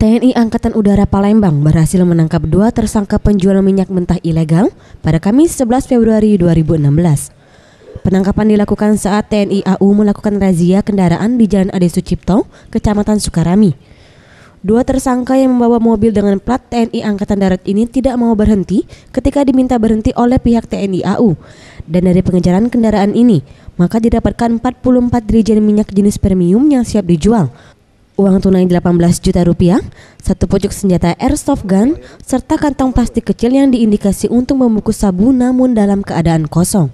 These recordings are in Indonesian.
TNI Angkatan Udara Palembang berhasil menangkap 2 tersangka penjual minyak mentah ilegal pada Kamis 11 Februari 2016. Penangkapan dilakukan saat TNI AU melakukan razia kendaraan di Jalan Ade Sucipto, Kecamatan Sukarami. 2 tersangka yang membawa mobil dengan plat TNI Angkatan Darat ini tidak mau berhenti ketika diminta berhenti oleh pihak TNI AU. Dan dari pengejaran kendaraan ini, maka didapatkan 44 dirijen minyak jenis premium yang siap dijual. Uang tunai 18 juta rupiah, 1 pucuk senjata airsoft gun, serta kantong plastik kecil yang diindikasi untuk membungkus sabu namun dalam keadaan kosong.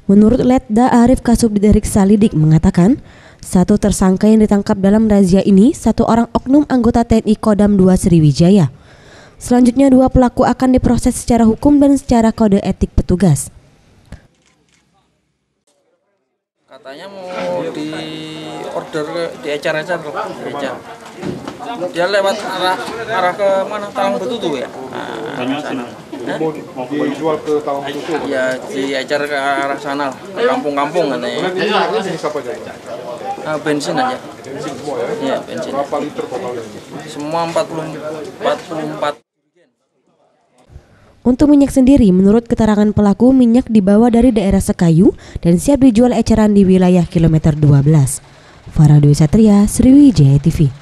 Menurut Letda Arif Kasubdit Salidik mengatakan, 1 tersangka yang ditangkap dalam razia ini 1 orang oknum anggota TNI Kodam 2 Sriwijaya. Selanjutnya 2 pelaku akan diproses secara hukum dan secara kode etik petugas. Katanya mau di order di ecar-ecar. Dia lewat arah ke mana? Talang Betutu ya? Mau dijual ke Talang Betutu? Ya, di ecar ke arah sana, ke kampung-kampung katanya. Bensin aja. Bensin semua ya? Iya, bensin. Berapa liter totalnya? Semua 44. Untuk minyak sendiri, menurut keterangan pelaku, minyak dibawa dari daerah Sekayu dan siap dijual eceran di wilayah kilometer 12. Farah Dwi Satria, Sriwijaya TV.